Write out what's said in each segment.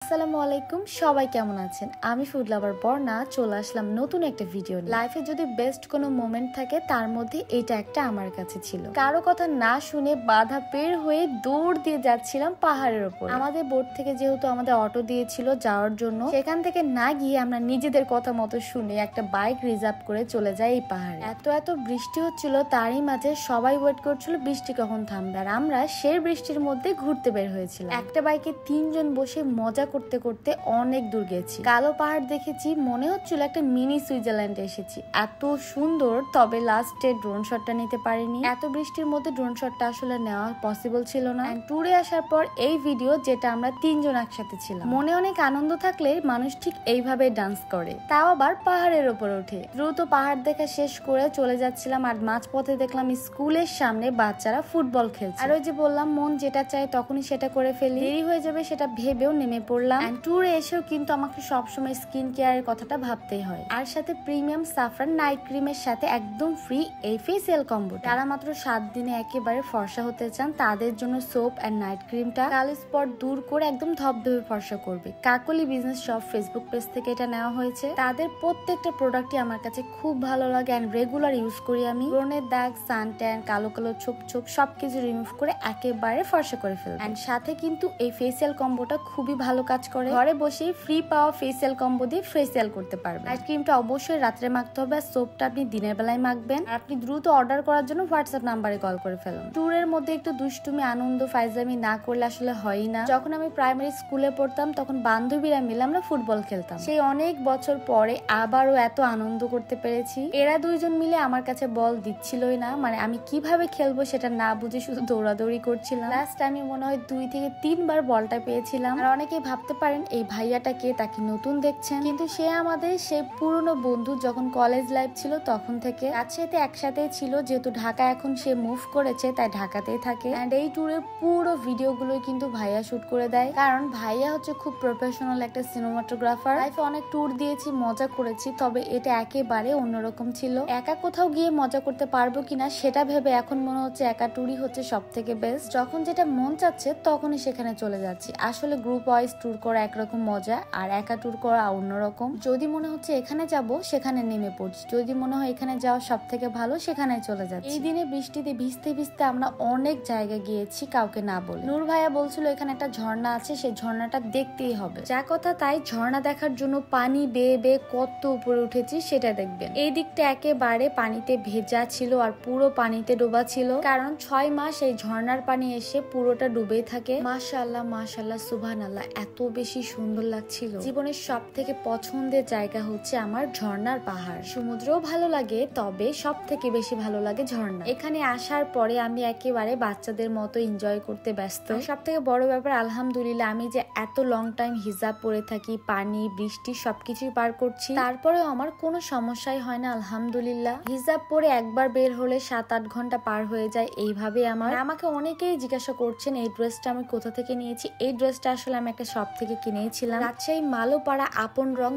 আসসালামু আলাইকুম, সবাই কেমন আছেন? আমি ফুড লাভার বর্ণা চলে আসলাম নতুন একটা ভিডিও নিয়ে। লাইফে যদি বেস্ট কোনো মোমেন্ট থাকে তার মধ্যে এটা একটা আমার কাছে ছিল। কারো কথা না শুনে বাধা পের হয়ে দৌড় দিয়ে যাচ্ছিলাম পাহাড়ের উপর। আমাদের বোর্ড থেকে যেহেতু আমাদের অটো দিয়েছিল যাওয়ার জন্য, সেখান থেকে না গিয়ে আমরা নিজেদের কথা মতো শুনে একটা বাইক রিজার্ভ করে চলে যাই এই পাহাড়ে। এত বৃষ্টি হচ্ছিল, তারই মাঝে সবাই ওয়েট করছিল বৃষ্টি কখন থামবে, আর আমরা সেই বৃষ্টির মধ্যে ঘুরতে বের হয়েছিলাম। একটা বাইকে 3 জন বসে মজা করতে করতে অনেক দূর গেছি। কালো পাহাড় দেখেছি, মনে হচ্ছিল একটা মিনি সুইজারল্যান্ডে এসেছি। এত সুন্দর, তবে লাস্টে ড্রোন শটটা নিতে পারিনি। এত বৃষ্টির মধ্যে ড্রোন শটটা আসলে নেওয়া পসিবল ছিল না। ট্যুরে আসার পর এই ভিডিও, যেটা আমরা 3 জন একসাথে ছিলাম। মনে অনেক আনন্দ থাকলে মানুষ ঠিক এইভাবে ডান্স করে, তাও আবার পাহাড়ের উপর উঠে। দ্রুত পাহাড় দেখা শেষ করে চলে যাচ্ছিলাম, আর মাঝপথে দেখলাম স্কুলের সামনে বাচ্চারা ফুটবল খেলছে। আর ওই যে বললাম, মন যেটা চায় তখনই সেটা করে ফেলি। দেরি হয়ে যাবে সেটা ভেবেও নেমে পড়লাম। ট্যুরে এসেও কিন্তু আমাকে সবসময় স্কিন কেয়ারের কথাটা ভাবতেই হয়। আর সাথে প্রিমিয়াম সাফরান নাইট ক্রিমের সাথে একদম ফ্রি এই ফেসিয়াল কম্বো। যারা মাত্র 7 দিনে একেবারে ফর্সা হতে চান তাদের জন্য সোপ এন্ড নাইট ক্রিমটা কালো স্পট দূর করে একদম ধবধবে ফর্সা করবে। কাকলি বিজনেস শপ ফেসবুক পেজ থেকে এটা নেওয়া হয়েছে। তাদের প্রত্যেকটা প্রোডাক্টই আমার কাছে খুব ভালো লাগে এন্ড রেগুলার ইউজ করি আমি। ব্রণের দাগ, সান ট্যান, কালো কালো ছোপ ছোপ সবকিছু রিমুভ করে একেবারে ফর্সা করে ফেলবে। এন্ড সাথে কিন্তু এই ফেসিয়াল কম্বোটা খুবই ভালো কাজ করে। ঘরে বসে ফ্রি পাওয়া ফেসিয়াল কম্বো দিয়ে ফেসিয়াল করতে পারবেন। নাইট ক্রিমটা অবশ্যই রাত্রে মাখতে হবে, আর সোপটা আপনি দিনের বেলায় মাখবেন। আর আপনি দ্রুত অর্ডার করার জন্য হোয়াটসঅ্যাপ নাম্বারে কল করে ফেলুন। ট্যুরের মধ্যে একটু দুষ্টুমি, আনন্দ, ফাইজলামি না করলে আসলে হয়ই না। যখন আমি প্রাইমারি স্কুলে পড়তাম তখন বান্ধবীরা মিলে আমরা ফুটবল খেলতাম। সেই অনেক বছর পরে আবারও এত আনন্দ করতে পেরেছি। এরা 2 জন মিলে আমার কাছে বল দিচ্ছিলই না, মানে আমি কিভাবে খেলবো সেটা না বুঝে শুধু দৌড়াদৌড়ি করছিলাম। লাস্ট আমি মনে হয় 2 থেকে 3 বার বলটা পেয়েছিলাম। আর অনেকেই ভাবতে পারেন এই ভাইয়াটা কে, তাকে নতুন দেখছেন, কিন্তু সে আমাদের সেই পুরনো বন্ধু। যখন কলেজ লাইফ ছিল তখন থেকে রাজশাহীতে একসাথেই ছিল, যেহেতু ঢাকা এখন সে মুভ করেছে তাই ঢাকাতেই থাকে। এন্ড এই ট্যুরের পুরো ভিডিওগুলোই কিন্তু ভাইয়া শুট করে দেয়, কারণ ভাইয়া হচ্ছে খুব প্রফেশনাল একটা সিনেমাটোগ্রাফার। লাইফে অনেক ট্যুর দিয়েছি, মজা করেছি, তবে এটা একেবারে অন্যরকম ছিল। একা কোথাও গিয়ে মজা করতে পারবো কিনা সেটা ভেবে এখন মনে হচ্ছে একা ট্যুরই হচ্ছে সব থেকে বেস্ট। যখন যেটা মন চাচ্ছে তখনই সেখানে চলে যাচ্ছি। আসলে গ্রুপ ওয়াইজ ট্যুর করা একরকম মজা, আর একা ট্যুর করা অন্যরকম। যদি মনে হচ্ছে এখানে যাব সেখানে নেমে পড়ছি, যদি মনে হয় এখানে যাওয়া সব থেকে ভালো সেখানে চলে যাচ্ছি। এই দিনে বৃষ্টিতে ভিজতে ভিজতে আমরা অনেক জায়গায় গিয়েছি কাউকে না বলে। নূর ভাইয়া বলছিল এখানে একটা ঝর্ণা আছে, সেই ঝর্ণাটা দেখতেই হবে। যা কথা তাই, ঝর্ণা দেখার জন্য পানি বেয়ে বেয়ে কত উপরে উঠেছি সেটা দেখবেন। এই দিকটা একেবারে পানিতে ভেজা ছিল আর পুরো পানিতে ডোবা ছিল, কারণ 6 মাস এই ঝর্ণার পানি এসে পুরোটা ডুবেই থাকে। মাশাআল্লাহ মাশাআল্লাহ সুবহানাল্লাহ, এত বেশি সুন্দর লাগছিল। জীবনের সব থেকে পছন্দের জায়গা হচ্ছে আমার ঝর্ণার পাহাড়। সমুদ্রও ভালো লাগে, তবে সব থেকে বেশি ভালো লাগে ঝর্ণা। এখানে আসার পরে আমি একেবারে বাচ্চাদের মতো এনজয় করতে ব্যস্ত। সব থেকে বড় ব্যাপার, আলহামদুলিল্লাহ আমি যে এত লং টাইম হিজাব পরে থাকি, পানি বৃষ্টি সবকিছুই পার করছি, তারপরেও আমার কোনো সমস্যাই হয় না আলহামদুলিল্লাহ। হিজাব পরে একবার বের হলে 7-8 ঘন্টা পার হয়ে যায় এইভাবে আমার। আমাকে অনেকেই জিজ্ঞাসা করছেন এই ড্রেসটা আমি কোথা থেকে নিয়েছি। এই ড্রেসটা আসলে আমি একটা শপ থেকে কিনেছিলাম, রাজশাহী মালোপাড়া আপন রং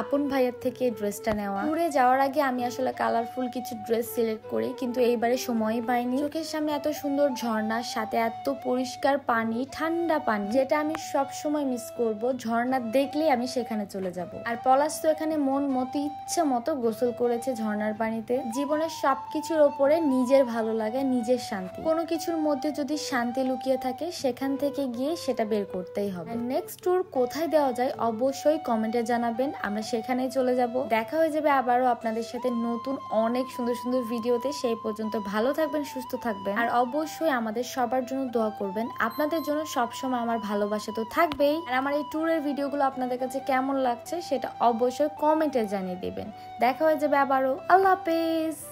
আপন ভাইয়ার থেকে ড্রেসটা নেওয়া। ট্যুরে যাওয়ার আগে আমি আসলে কালারফুল কিছু ড্রেস সিলেক্ট করি, কিন্তু এইবারে সময়ই পাইনি। চোখের সামনে এত সুন্দর ঝর্ণার সাথে এত পরিষ্কার পানি, ঠান্ডা পানি, যেটা আমি সব সময় মিস করব। ঝর্ণা দেখলেই আমি সেখানে চলে যাব। আর পলাশ তো এখানে মন মতো ইচ্ছা মতো গোসল করেছে ঝর্ণার পানিতে। জীবনের সবকিছুর ওপরে নিজের ভালো লাগে, নিজের শান্তি। কোনো কিছুর মধ্যে যদি শান্তি লুকিয়ে থাকে সেখান থেকে গিয়ে সেটা বের করতেই হবে। নেক্সট ট্যুর কোথায় দেওয়া যায় অবশ্যই কমেন্টে জানাবেন, আমরা সেখানেই চলে যাব। দেখা হয়ে যাবে আবারও আপনাদের সাথে নতুন অনেক সুন্দর সুন্দর ভিডিওতে। সেই পর্যন্ত ভালো থাকবেন, সুস্থ থাকবেন, আর অবশ্যই আমাদের সবার জন্য দোয়া করবেন। আপনাদের জন্য সবসময় আমার ভালোবাসা তো থাকবেই। আর আমার এই ট্যুরের ভিডিওগুলো আপনাদের কাছে কেমন লাগছে সেটা অবশ্যই কমেন্টে জানিয়ে দেবেন। দেখা হয়ে যাবে আবারও। আল্লাহ হাফেজ।